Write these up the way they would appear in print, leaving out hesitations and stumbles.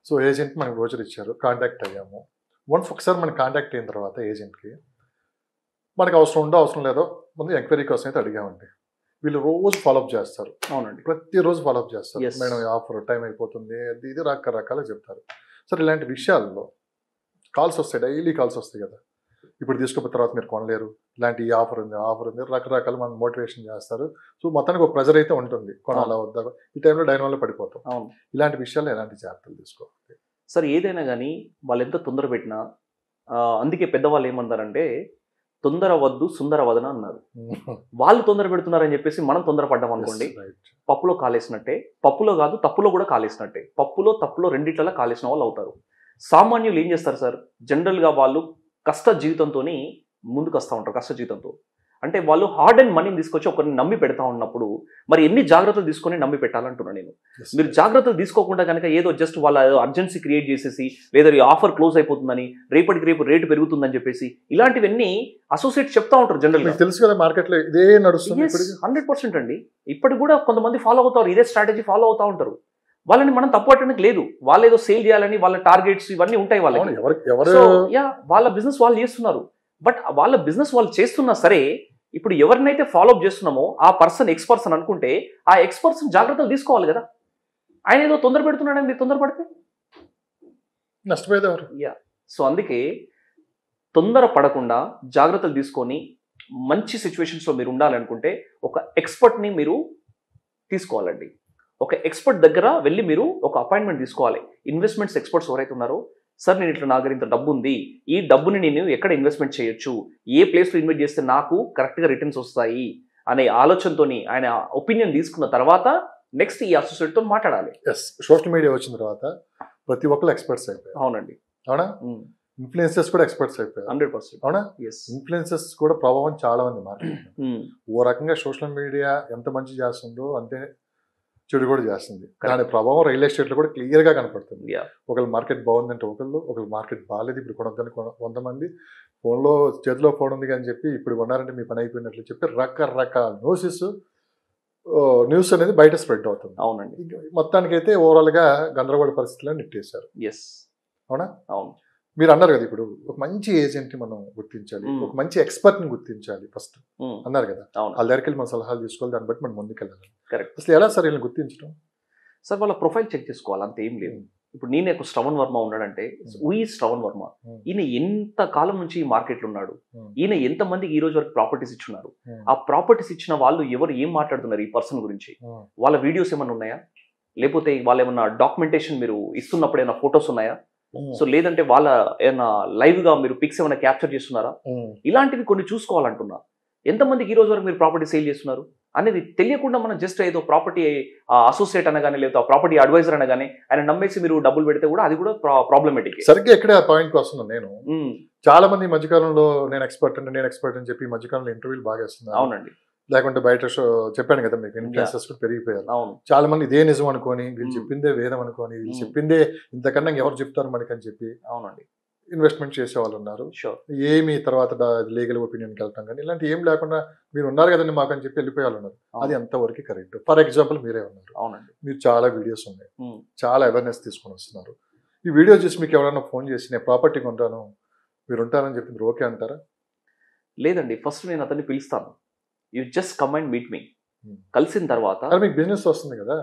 So agent మనకి brochure ఇచ్చారు, contact అయ్యాము. వన్స్ ఒకసారి మనకి కాంటాక్ట్ అయిన తర్వాత ఏజెంట్కి మనకు అవసరం ఉందో అవసరం లేదో ముందు ఎంక్వైరీ కోసం అయితే అడిగామండి. వీళ్ళు రోజు ఫాలోఅప్ చేస్తారు. అవునండి. ప్రతిరోజు ఫాలోఅప్ చేస్తారు. Yes. మేడం ఆఫర్ టైం అయిపోతుంది, అది ఇది రకరకాలుగా చెప్తారు. సరే ఇలాంటి విషయాల్లో కాల్స్ వస్తాయి, డైలీ కాల్స్ వస్తాయి కదా, ఇప్పుడు తీసుకున్న తర్వాత మీరు కొనలేరు, ఇలాంటి ఈ ఆఫర్ ఉంది రకరకాలు మనం మోటివేషన్ చేస్తారు. సో మొత్తానికి ఒక ప్రెజర్ అయితే ఉంటుంది, కొనాలా వద్దా. ఈ టైంలో డైనమాలో పడిపోతాం. అవును. ఇలాంటి విషయాల్లో ఎలాంటి జాగ్రత్తలు తీసుకోవాలి? సార్ ఏదైనా కానీ వాళ్ళు ఎంత తొందర పెట్టినా అందుకే పెద్దవాళ్ళు ఏమన్నారంటే తొందర వద్దు సుందర వదన అన్నారు. వాళ్ళు తొందర పెడుతున్నారని చెప్పేసి మనం తొందరపడ్డాం అనుకోండి, పప్పులో కాలేసినట్టే. పప్పులో కాదు తప్పులో కూడా కాలేసినట్టే. పప్పులో తప్పులో రెండిట్లలో కాలేసిన వాళ్ళు అవుతారు. సామాన్యులు ఏం చేస్తారు సార్, జనరల్గా వాళ్ళు కష్ట జీవితంతో ముందుకు వస్తూ ఉంటారు. కష్ట జీవితంతో అంటే వాళ్ళు హార్డ్ అండ్ మనీని తీసుకొచ్చి ఒకరిని నమ్మి పెడతా ఉన్నప్పుడు మరి ఎన్ని జాగ్రత్తలు తీసుకొని నమ్మి పెట్టాలంటున్నాను నేను. మీరు జాగ్రత్తలు తీసుకోకుండా కనుక ఏదో జస్ట్ వాళ్ళ అర్జెన్సీ క్రియేట్ చేసేసి లేదా ఈ ఆఫర్ క్లోజ్ అయిపోతుందని, రేపటికి రేపు రేటు పెరుగుతుందని చెప్పేసి ఇలాంటివన్నీ అసోసియేట్ చెప్తా ఉంటారు జనరల్గా. తెలుసు కదా మార్కెట్లో ఇదే నడుస్తుంది. 100% అండి. ఇప్పటికి కూడా కొంతమంది ఫాలో అవుతారు, ఇదే స్ట్రాటజీ ఫాలో అవుతా ఉంటారు. వాళ్ళని మనం తప్పు పట్టడానికి లేదు. వాళ్ళు ఏదో సేల్ చేయాలని వాళ్ళ టార్గెట్స్ ఇవన్నీ ఉంటాయి వాళ్ళకి. వాళ్ళ బిజినెస్ వాళ్ళు చేస్తున్నారు. బట్ వాళ్ళ బిజినెస్ వాళ్ళు చేస్తున్నా సరే ఇప్పుడు ఎవరినైతే ఫాలోఅప్ చేస్తున్నామో ఆ పర్సన్ ఎక్స్పర్సన్ అనుకుంటే ఆ ఎక్స్పర్సన్ జాగ్రత్తలు తీసుకోవాలి కదా. ఆయన ఏదో తొందర పెడుతున్నాడని మీరు తొందరపడితే నష్టపోయేవారు. సో అందుకే తొందర పడకుండా జాగ్రత్తలు తీసుకొని మంచి సిచ్యువేషన్స్లో మీరు ఉండాలనుకుంటే ఒక ఎక్స్పర్ట్ని మీరు తీసుకోవాలండి. ఒక ఎక్స్పర్ట్ దగ్గర వెళ్ళి మీరు ఒక అపాయింట్మెంట్ తీసుకోవాలి. ఇన్వెస్ట్మెంట్స్ ఎక్స్పర్ట్స్ ఎవరైతే ఉన్నారో, సార్ నేను ఇట్లా నా దగ్గర ఇంత డబ్బు ఉంది, ఈ డబ్బుని నేను ఎక్కడ ఇన్వెస్ట్మెంట్ చేయొచ్చు, ఏ ప్లేస్లో ఇన్వెస్ట్ చేస్తే నాకు కరెక్ట్గా రిటర్న్స్ వస్తాయి అనే ఆలోచనతో ఆయన ఒపీనియన్ తీసుకున్న తర్వాత నెక్స్ట్ ఈ అసోసియేట్తో మాట్లాడాలి. సోషల్ మీడియా వచ్చిన తర్వాత ప్రతి ఒక్కరు ఎక్స్పర్ట్స్ అయిపోయారు. అవునండి. అవునా? ఇన్ఫ్లుయెన్సర్స్ కూడా ఎక్స్పర్ట్స్ అయిపోయారు. 100%. అవునా? ఇన్ఫ్లుయెన్సర్స్ కూడా ప్రభావం చాలా ఉంది మార్కెట్. ఓ రకంగా సోషల్ మీడియా ఎంత మంచి చేస్తుందో అంతే చెడు కూడా చేస్తుంది. దాని ప్రభావం రియల్ ఎస్టేట్లో కూడా క్లియర్గా కనపడుతుంది. ఒకళ్ళు మార్కెట్ బాగుందంటే ఒకళ్ళు మార్కెట్ బాగాలేదు ఇప్పుడు కొనొద్దని కొంతమంది, ఫోన్లో చేతిలో ఫోన్ ఉంది అని చెప్పి ఇప్పుడు కొన్నారంటే మీ పని అయిపోయినట్లు చెప్పి రకరకాల న్యూస్ అనేది బయట స్ప్రెడ్ అవుతుంది. అవునండి. మొత్తానికి అయితే ఓవరాల్గా గందరగోళ పరిస్థితులను నెట్టేశారు. అవునా? అవును. మీరు అన్నారు కదా ఇప్పుడు ఒక మంచి ఏజెంట్ని మనం గుర్తించాలి, ఒక మంచి ఎక్స్పర్ట్ని గుర్తించాలి ఫస్ట్ అన్నారు కదా. వాళ్ళ దగ్గరికి వెళ్ళి మన సలహాలు తీసుకోవాలి, దాన్ని బట్టి మనం ముందుకెళ్ళాలి. అసలు ఎలా సార్ వీళ్ళని గుర్తించడం? సార్ వాళ్ళ ప్రొఫైల్ చెక్ చేసుకోవాలి, అంత ఏం లేదు. ఇప్పుడు నేను ఒక శ్రవణ్ వర్మ ఉన్నాడంటే శ్రవణ్ వర్మ ఈయన ఎంత కాలం నుంచి ఈ మార్కెట్లో ఉన్నాడు, ఈయన ఎంతమందికి ఈ రోజు వరకు ప్రాపర్టీస్ ఇచ్చున్నారు, ఆ ప్రాపర్టీస్ ఇచ్చిన వాళ్ళు ఎవరు ఏం మాట్లాడుతున్నారు ఈ పర్సన్ గురించి, వాళ్ళ వీడియోస్ ఏమైనా ఉన్నాయా, లేకపోతే వాళ్ళు ఏమన్నా డాక్యుమెంటేషన్ మీరు ఇస్తున్నప్పుడు ఏమైనా ఫొటోస్ ఉన్నాయా, సో లేదంటే వాళ్ళ ఏమైనా లైవ్ గా మీరు పిక్స్ ఏమైనా క్యాప్చర్ చేస్తున్నారా, ఇలాంటివి కొన్ని చూసుకోవాలంటున్నా. ఎంతమందికి ఈ రోజు వరకు మీరు ప్రాపర్టీ సేల్ చేస్తున్నారు అనేది తెలియకుండా మనం జస్ట్ ఏదో ప్రాపర్టీ అసోసియేట్ అనగానే లేదా ప్రాపర్టీ అడ్వైజర్ అనగానే ఆయన నమ్మేసి మీరు డబ్బులు పెడితే కూడా అది కూడా ప్రాబ్లమేటిక్. సరిగ్గా ఎక్కడ పాయింట్కి వస్తున్నాను నేను. చాలా మంది ఈ మధ్యకాలంలో నేను ఎక్స్పర్ట్ అని చెప్పి ఈ మధ్యకాలంలో ఇంటర్వ్యూలు బాగా వేస్తున్నారు. అవునండి. లేకుంటే బయట చెప్పాను కదా మీకు, ఇన్ఫ్లుయెన్సర్స్ కూడా పెరిగిపోయారు. చాలా మంది ఇదే నిజం అనుకోని, వీళ్ళు చెప్పిందే వేదం అనుకోని, వీళ్ళు చెప్పిందే ఇంతకన్నా ఎవరు చెప్తారు మనకని చెప్పి అవునండి ఇన్వెస్ట్మెంట్ చేసే వాళ్ళు ఉన్నారు. ఏమి తర్వాత లీగల్ ఒపీనియన్కి వెళ్ళటం కానీ ఇలాంటి ఏం లేకుండా మీరు ఉన్నారు కదండి మాకు అని చెప్పి వెళ్ళిపోయే వాళ్ళు ఉన్నారు. అది ఎంతవరకు కరెక్ట్? ఫర్ ఎగ్జాంపుల్ మీరే ఉన్నారు. అవునండి. మీరు చాలా వీడియోస్ ఉన్నాయి, చాలా అవేర్నెస్ తీసుకొని వస్తున్నారు. ఈ వీడియో చూసి మీకు ఎవరైనా ఫోన్ చేసి నేను ప్రాపర్టీ కొంటాను మీరు ఉంటారని చెప్పి మీరు ఓకే అంటారా? లేదండి. ఫస్ట్ నేను అతన్ని పిలుస్తాను, you just come and meet me. కలిసిన తర్వాత మీకు బిజినెస్ వస్తుంది కదా,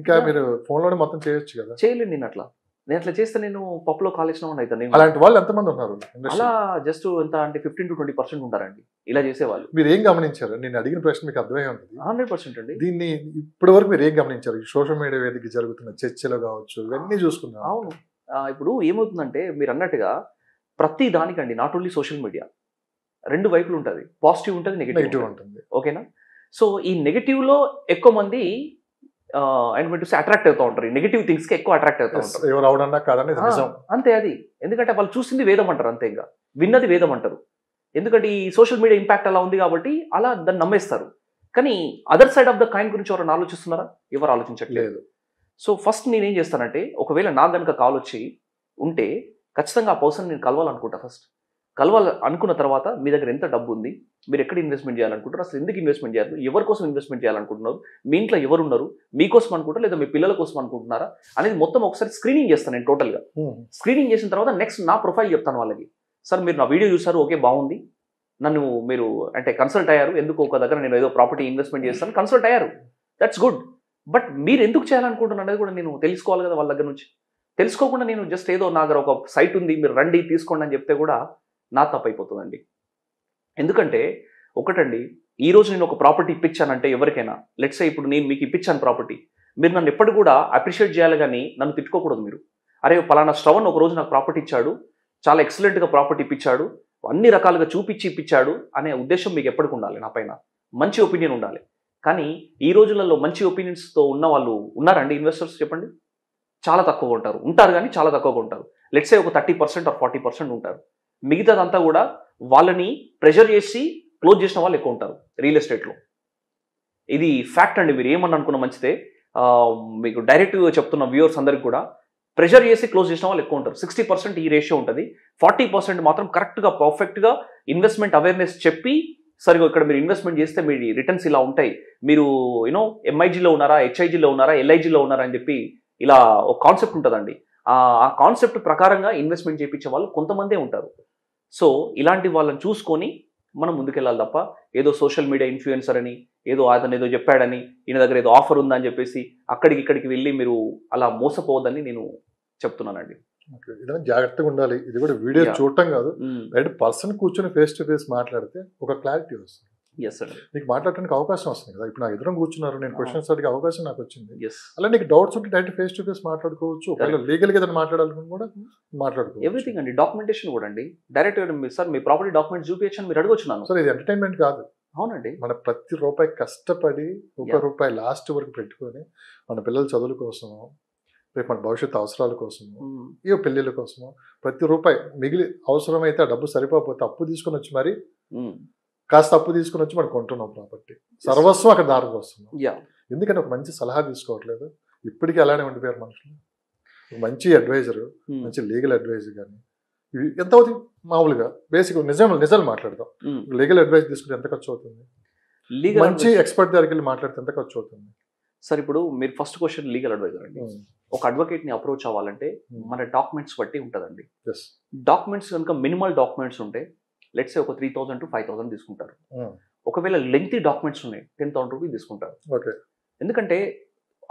ఇంకా మీరు ఫోన్లోనే మొత్తం చేయొచ్చు కదా. చేయలేండి నేను అట్లా చేస్తే నేను పప్పులో కాలేసిన అవుతాను. అలాంటి వాళ్ళు ఎంతమంది ఉన్నారు? అలా జస్ట్ ఎంత అంటే 15 to 20% ఉంటారండి ఇలా చేసేవాళ్ళు. మీరు ఏం గమనించారు? నేను అడిగిన ప్రశ్న మీకు అర్థమై ఉంటుంది. 100% అండి. దీన్ని ఇప్పటి వరకు మీరు ఏం గమనించారు? సోషల్ మీడియా వేదిక జరుగుతున్న చర్చలు కావచ్చు, ఇవన్నీ చూసుకున్నాను. అవును. ఇప్పుడు ఏమవుతుందంటే మీరు అన్నట్టుగా ప్రతి దానికండి, నాట్ ఓన్లీ సోషల్ మీడియా, రెండు వైపులు ఉంటుంది. పాజిటివ్ ఉంటుంది, నెగిటివ్ ఉంటుంది. ఓకేనా? సో ఈ నెగిటివ్లో ఎక్కువ మంది అట్రాక్ట్ అవుతూ ఉంటారు. నెగిటివ్ థింగ్స్ కి ఎక్కువ అట్రాక్ట్ అవుతూ ఉంటారు. ఎవరు అవడన్నా కాదని అంతే. అది ఎందుకంటే వాళ్ళు చూసింది వేదం అంటారు, అంతే, ఇంకా విన్నది వేదం అంటారు. ఎందుకంటే ఈ సోషల్ మీడియా ఇంపాక్ట్ అలా ఉంది కాబట్టి అలా దాన్ని నమ్మేస్తారు. కానీ other side of the coin గురించి ఎవరైనా ఆలోచిస్తున్నారా? ఎవరు ఆలోచించట్లేదు. సో ఫస్ట్ నేనేం చేస్తానంటే, ఒకవేళ నాకు కనుక కాల్ వచ్చి ఉంటే ఖచ్చితంగా ఆ పర్సన్ నేను కలవాలనుకుంటా. ఫస్ట్ అనుకున్న తర్వాత మీ దగ్గర ఎంత డబ్బు ఉంది, మీరు ఎక్కడ ఇన్వెస్ట్మెంట్ చేయాలనుకుంటారు, అసలు ఎందుకు ఇన్వెస్ట్మెంట్ చేయాలి, ఎవరి కోసం ఇన్వెస్ట్మెంట్ చేయాలనుకుంటున్నారు, మీ ఇంట్లో ఎవరు ఉన్నారు, మీకోసం అనుకుంటారా లేదా మీ పిల్లల కోసం అనుకుంటున్నారా అనేది మొత్తం ఒకసారి స్క్రీనింగ్ చేస్తాను నేను టోటల్గా. స్క్రీనింగ్ చేసిన తర్వాత నెక్స్ట్ నా ప్రొఫైల్ చెప్తాను వాళ్ళకి. సార్ మీరు నా వీడియో చూసారు, ఓకే బాగుంది, నన్ను మీరు అంటే కన్సల్ట్ అయ్యారు, ఎందుకు ఒక దగ్గర నేను ఏదో ప్రాపర్టీ ఇన్వెస్ట్మెంట్ చేస్తాను, కన్సల్ట్ అయ్యారు, దట్స్ గుడ్. బట్ మీరు ఎందుకు చేయాలనుకుంటున్నారు అనేది కూడా నేను తెలుసుకోవాలి కదా వాళ్ళ దగ్గర నుంచి. తెలుసుకోకుండా నేను జస్ట్ ఏదో నా దగ్గర ఒక సైట్ ఉంది మీరు రండి తీసుకోండి అని చెప్తే కూడా నా తప్పు అయిపోతుందండి. ఎందుకంటే ఒకటండి, ఈరోజు నేను ఒక ప్రాపర్టీ ఇప్పించానంటే ఎవరికైనా, లెట్స్ సే ఇప్పుడు నేను మీకు ఇప్పించాను ప్రాపర్టీ, మీరు నన్ను ఎప్పుడు కూడా అప్రిషియేట్ చేయాలి కానీ నన్ను తిట్టుకోకూడదు. మీరు అరే పలానా శ్రవణ్ ఒక రోజు నాకు ప్రాపర్టీ ఇచ్చాడు, చాలా ఎక్సలెంట్గా ప్రాపర్టీ ఇప్పించాడు, అన్ని రకాలుగా చూపించి ఇప్పించాడు అనే ఉద్దేశం మీకు ఎప్పటికి ఉండాలి, నా పైన మంచి ఒపీనియన్ ఉండాలి. కానీ ఈ రోజులలో మంచి ఒపీనియన్స్తో ఉన్న వాళ్ళు ఉన్నారండి ఇన్వెస్టర్స్ చెప్పండి? చాలా తక్కువగా ఉంటారు కానీ చాలా తక్కువగా ఉంటారు. లెట్స్ సే ఒక 30% or 40% ఉంటారు. మిగతాదంతా కూడా వాళ్ళని ప్రెషర్ చేసి క్లోజ్ చేసిన వాళ్ళు ఎక్కువ ఉంటారు రియల్ ఎస్టేట్లో. ఇది ఫ్యాక్ట్ అండి. మీరు ఏమని అనుకున్న మంచిదే, మీకు డైరెక్ట్గా చెప్తున్న వ్యూవర్స్ అందరికి కూడా ప్రెషర్ చేసి క్లోజ్ చేసిన వాళ్ళు ఎక్కువ ఉంటారు. 60% ఈ రేషియో ఉంటుంది. 40% మాత్రం కరెక్ట్గా పర్ఫెక్ట్గా ఇన్వెస్ట్మెంట్ అవేర్నెస్ చెప్పి, సరిగా ఇక్కడ మీరు ఇన్వెస్ట్మెంట్ చేస్తే మీ రిటర్న్స్ ఇలా ఉంటాయి, మీరు ఎంఐజీలో ఉన్నారా, హెచ్ఐజీలో ఉన్నారా, ఎల్ఐజీలో ఉన్నారా అని చెప్పి ఇలా ఒక కాన్సెప్ట్ ఉంటుందండి. ఆ కాన్సెప్ట్ ప్రకారంగా ఇన్వెస్ట్మెంట్ చేయించే వాళ్ళు కొంతమందే ఉంటారు. సో ఇలాంటి వాళ్ళని చూసుకొని మనం ముందుకెళ్ళాలి తప్ప ఏదో సోషల్ మీడియా ఇన్ఫ్లుయెన్సర్ అని, ఏదో అతను ఏదో చెప్పాడని, ఈయన దగ్గర ఏదో ఆఫర్ ఉందని చెప్పేసి అక్కడికి ఇక్కడికి వెళ్ళి మీరు అలా మోసపోవద్దని నేను చెప్తున్నానండి. ఇదైనా జాగ్రత్తగా ఉండాలి. ఇది కూడా వీడియో చూడటం కాదు, రైట్ పర్సన్ కూర్చొని ఫేస్ టు ఫేస్ మాట్లాడితే ఒక క్లారిటీ వస్తుంది. నీకు మాట్లాడటానికి అవకాశం వస్తుంది కదా. ఇప్పుడు నా ఎదురు కూర్చున్నారు, నేను క్వశ్చన్స్ అడిగే అవకాశం నాకు వచ్చింది. అలా నీకు డౌట్స్ ఉంటే డైరెక్ట్ ఫేస్ టు ఫేస్ మాట్లాడుకోవచ్చు. ఒకవేళ లీగల్గా ఏదైనా మాట్లాడాలని కూడా మాట్లాడుకోవచ్చు. ఎవ్రీథింగ్ అండి. డాక్యుమెంటేషన్ కూడా అండి. డైరెక్ట్ సార్ మీ ప్రాపర్టీ డాక్యుమెంట్ చూపించని మీరు అడగొచ్చున్నాను. సార్ ఇది ఎంటర్టైన్మెంట్ కాదు. అవునండి. మన ప్రతి రూపాయి కష్టపడి రూపాయి లాస్ట్ వరకు పెట్టుకొని మన పిల్లల చదువుల కోసము, రేపు మన భవిష్యత్తు అవసరాల కోసము, ఏ పెళ్ళిళ్ళ కోసము ప్రతి రూపాయి మిగిలి అవసరమైతే ఆ డబ్బు సరిపోతే అప్పు తీసుకొని వచ్చి మరి కాస్త అప్పు తీసుకుని వచ్చి మనం కొంటున్నాం ప్రాపర్టీ, సర్వస్వం అక్కడ దారికి వస్తున్నాం. ఎందుకంటే ఒక మంచి సలహా తీసుకోవట్లేదు. ఇప్పటికీ అలానే ఉండిపోయారు మనుషులు. మంచి అడ్వైజర్, మంచి లీగల్ అడ్వైజర్ కానీ ఇవి ఎంత అవుతుంది మామూలుగా బేసిక్ నిజాలు మాట్లాడతాం. లీగల్ అడ్వైజ్ తీసుకుంటే ఎంత ఖర్చు అవుతుంది? మంచి ఎక్స్పర్ట్ దగ్గరికి వెళ్ళి మాట్లాడితే ఎంత ఖర్చు అవుతుంది? సార్ ఇప్పుడు మీరు ఫస్ట్ క్వశ్చన్ లీగల్ అడ్వైజర్ అండి. ఒక అడ్వకేట్ ని అప్రోచ్ అవ్వాలంటే మన డాక్యుమెంట్స్ బట్టి ఉంటుందండి. డాక్యుమెంట్స్ కనుక మినిమల్ డాక్యుమెంట్స్ ఉంటే లెట్స్ ఒక 3,000 to 5,000 తీసుకుంటారు. ఒకవేళ లెంగ్తీ డాక్యుమెంట్స్ ఉన్నాయి 10,000 రూపీస్ తీసుకుంటారు. ఎందుకంటే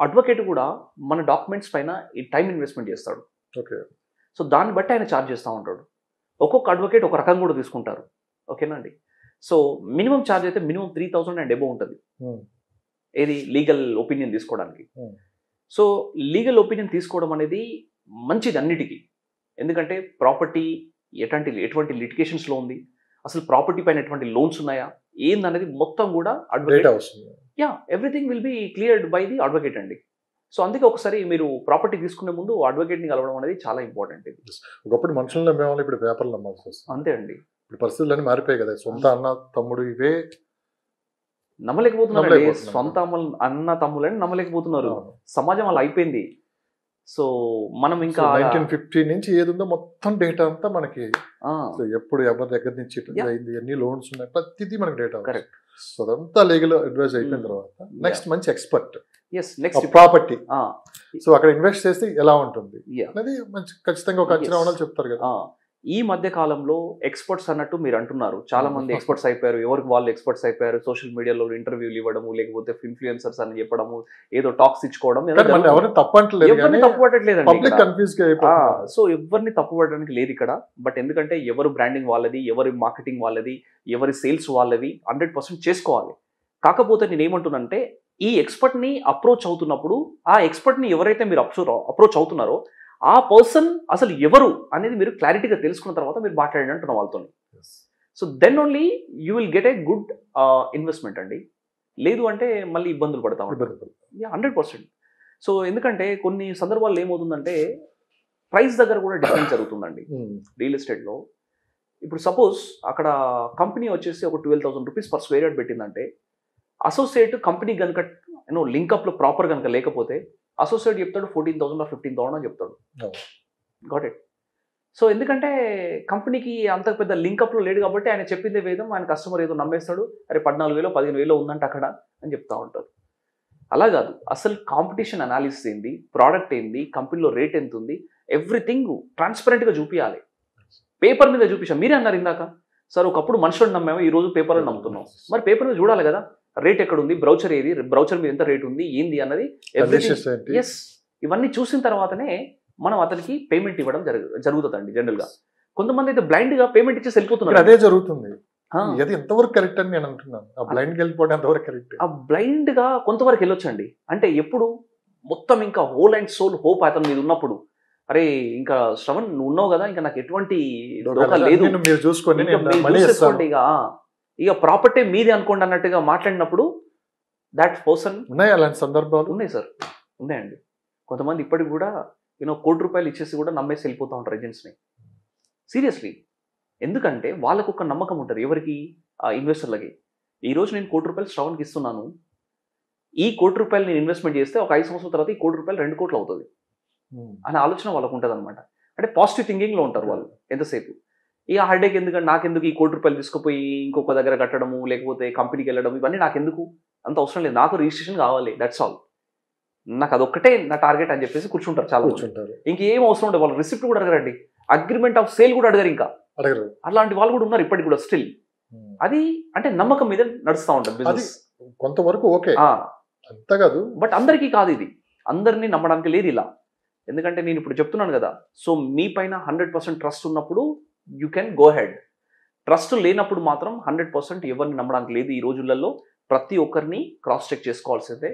అడ్వకేట్ కూడా మన డాక్యుమెంట్స్ పైన ఈ టైం ఇన్వెస్ట్మెంట్ చేస్తాడు. సో దాన్ని బట్టి ఆయన ఛార్జ్ చేస్తూ ఉంటాడు. ఒక్కొక్క అడ్వకేట్ ఒక రకం కూడా తీసుకుంటారు. ఓకేనా అండి. సో మినిమం ఛార్జ్ అయితే మినిమం 3,000 అండ్ అబోవ్ ఉంటుంది ఏది లీగల్ ఒపీనియన్ తీసుకోవడానికి. సో లీగల్ ఒపీనియన్ తీసుకోవడం అనేది మంచిది అన్నిటికీ. ఎందుకంటే ప్రాపర్టీ ఎటువంటి లిటిగేషన్స్లో ఉంది, అసలు ప్రాపర్టీ పైన ఎటువంటి లోన్స్ ఉన్నాయా ఏందనేది మొత్తం కూడా advocate everything will be cleared by the advocate అండి. సో అందుకే ఒకసారి మీరు ప్రాపర్టీ తీసుకునే ముందు అడ్వకేట్ని కలవడం అనేది చాలా ఇంపార్టెంట్. ఒకప్పుడు మనుషులు నమ్మేవాళ్ళు, ఇప్పుడు పేపర్లు నమ్మాల్సి వస్తుంది. అంతే అండి. ఇప్పుడు పరిస్థితులన్నీ మారిపోయాయి కదా. సొంత అన్న తమ్ముడు ఇవే నమ్మలేకపోతున్నారు. సొంత అన్న తమ్ములని నమ్మలేకపోతున్నారు. సమాజం అలా అయిపోయింది. సో మనం ఇంకా 1950 నుంచి ఏది ఉందో మొత్తం డేటా అంతా మనకి ఎప్పుడు ఎవరి దగ్గర నుంచి అయింది, ఎన్ని లోన్స్ ఉన్నాయి, ప్రతిదీ మనకి డేటా. కరెక్ట్. సో అదంతా లీగల్ అడ్వైజ్ అయిపోయిన తర్వాత నెక్స్ట్ మంచి ఎక్స్పర్ట్ నెక్స్ట్ ప్రాపర్టీ. సో అక్కడ ఇన్వెస్ట్ చేస్తే ఎలా ఉంటుంది అనేది మంచి ఖచ్చితంగా ఒక అంచనా ఉండాలి చెప్తారు కదా. ఈ మధ్య కాలంలో ఎక్స్పర్ట్స్ అన్నట్టు మీరు అంటున్నారు, చాలా మంది ఎక్స్పర్ట్స్ అయిపోయారు. ఎవరికి వాళ్ళు ఎక్స్పర్ట్స్ అయిపోయారు. సోషల్ మీడియాలో ఇంటర్వ్యూలు ఇవ్వడము, లేకపోతే ఇన్ఫ్లుయెన్సర్స్ అని చెప్పడము, ఏదో టాక్స్ ఇచ్చుకోవడం. ఎవరిని తప్పు పట్టట్లేదండి. సో ఎవరిని తప్పు పట్టడానికి లేదు ఇక్కడ. బట్ ఎందుకంటే ఎవరు బ్రాండింగ్ వాళ్ళది, ఎవరి మార్కెటింగ్ వాళ్ళది, ఎవరి సేల్స్ వాళ్ళది 100% చేసుకోవాలి. కాకపోతే నేను ఏమంటున్నానంటే ఈ ఎక్స్పర్ట్ని అప్రోచ్ అవుతున్నప్పుడు ఆ ఎక్స్పర్ట్ని ఎవరైతే మీరు అప్రోచ్ అవుతున్నారో ఆ పర్సన్ అసలు ఎవరు అనేది మీరు క్లారిటీగా తెలుసుకున్న తర్వాత మీరు మాట్లాడండి అంటున్న వాళ్ళతో. So then only you will get a good investment అండి. లేదు అంటే మళ్ళీ ఇబ్బందులు పడతా ఉంటారు. 100%. సో ఎందుకంటే కొన్ని సందర్భాల్లో ఏమవుతుందంటే ప్రైస్ దగ్గర కూడా డిఫరెన్స్ జరుగుతుందండి రియల్ ఎస్టేట్లో. ఇప్పుడు సపోజ్ అక్కడ కంపెనీ వచ్చేసి ఒక 12,000 రూపీస్ పర్ స్క్వేర్ యార్డ్ పెట్టిందంటే అసోసియేట్ కంపెనీ కనుక లింకప్లో ప్రాపర్ కనుక లేకపోతే అసోసియేట్ చెప్తాడు 14,000 or 15,000 అని చెప్తాడు. Got it. సో ఎందుకంటే కంపెనీకి అంత పెద్ద లింకప్లో లేడు కాబట్టి ఆయన చెప్పిందే వేదం, ఆయన కస్టమర్ ఏదో నమ్మేస్తాడు, అరే 14,000 15,000 ఉందంట అక్కడ అని చెప్తా ఉంటారు. అలా కాదు, అసలు కాంపిటీషన్ అనాలిసిస్ ఏంది, ప్రోడక్ట్ ఏంది, కంపెనీలో రేట్ ఎంత ఉంది, ఎవ్రీథింగ్ ట్రాన్స్పరెంట్గా చూపించాలి. పేపర్ మీద చూపించాం. మీరే అన్నారు ఇందాక, సార్ ఒకప్పుడు మనుషులను నమ్మాము, ఈ రోజు పేపర్లో నమ్ముతున్నాం. మరి పేపర్ మీద చూడాలి కదా, రేట్ ఎక్కడ ఉంది, బ్రౌచర్ ఏది, బ్రౌచర్ మీద ఎంత రేట్ ఉంది, ఏంది అన్నది ఎవ్రీథింగ్. ఎస్, ఇవన్నీ చూసిన తర్వాతనే మనం అతనికి పేమెంట్ ఇవ్వడం జరుగుతుందండి. జనరల్గా కొంతమంది అయితే బ్లైండ్గా పేమెంట్ ఇచ్చేసి వెళ్ళిపోతున్నారు. అదే జరుగుతుంది. అది ఎంతవరకు కరెక్ట్ అని నేను అంటున్నాను. ఆ బ్లైండ్కి వెళ్ళిపోవడం ఎంతవరకు కరెక్ట్? ఆ బ్లైండ్గా కొంతవరకు వెళ్ళొచ్చండి. అంటే ఎప్పుడు మొత్తం ఇంకా హోల్ అండ్ సోల్ హోప్ అతని మీద ఉన్నప్పుడు, అరే ఇంకా శ్రవణ్ నువ్వు ఉన్నావు కదా, ఇంకా నాకు ఎటువంటి లేదు, మీరు చూసుకోండి, ఇక ప్రాపర్టీ మీది అనుకోండి అన్నట్టుగా మాట్లాడినప్పుడు దాట్ పర్సన్. ఉన్నాయి అలాంటి సందర్భాలు? ఉన్నాయి సార్, ఉన్నాయండి. కొంతమంది ఇప్పటికి కూడా ₹1,00,00,000 ఇచ్చేసి కూడా నమ్మేసి వెళ్ళిపోతూ ఉంటారు ఏజెంట్స్ని. సీరియస్లీ. ఎందుకంటే వాళ్ళకు ఒక నమ్మకం ఉంటుంది. ఎవరికి? ఆ ఇన్వెస్టర్లకి. ఈరోజు నేను ₹1,00,00,000 శ్రవణ్కి ఇస్తున్నాను, ఈ ₹1,00,00,000 నేను ఇన్వెస్ట్మెంట్ చేస్తే ఒక 5 సంవత్సరాల తర్వాత ఈ ₹1,00,00,000 2 కోట్లు అవుతుంది అనే ఆలోచన వాళ్ళకు ఉంటుంది అనమాట. అంటే పాజిటివ్ థింకింగ్లో ఉంటారు వాళ్ళు ఎంతసేపు. ఇక హెడేక్ ఎందుకంటే నాకెందుకు ఈ ₹1,00,00,000 తీసుకుపోయి ఇంకొక దగ్గర కట్టడము, లేకపోతే కంపెనీకి వెళ్ళడం, ఇవన్నీ నాకెందుకు, అంత అవసరం లేదు, నాకు రిజిస్ట్రేషన్ కావాలి, దట్స్ ఆల్, నాకు అదొక్కటే నా టార్గెట్ అని చెప్పేసి కూర్చుంటారు చాలా. ఇంకేం అవసరం ఉండదు. వాళ్ళు రిసిప్ట్ కూడా అడగరండి, అగ్రిమెంట్ ఆఫ్ సేల్ కూడా అడగరు, ఇంకా అడగరు. అలాంటి వాళ్ళు కూడా ఉన్నారు ఇప్పటికి కూడా స్టిల్. అది అంటే నమ్మకం మీద నడుస్తూ ఉంటుంది బిజినెస్ కొంతవరకు. ఓకే, అంత కాదు, బట్ అందరికీ కాదు ఇది, అందరినీ నమ్మడానికి లేదు ఇలా. ఎందుకంటే నేను ఇప్పుడు చెప్తున్నాను కదా, సో మీ పైన 100% ట్రస్ట్ ఉన్నప్పుడు you can go head. Trust లేనప్పుడు మాత్రం 100% ఎవరిని నమ్మడానికి లేదు. ఈ రోజులలో ప్రతి ఒక్కరిని క్రాస్ చెక్ చేసుకోవాల్సిందే.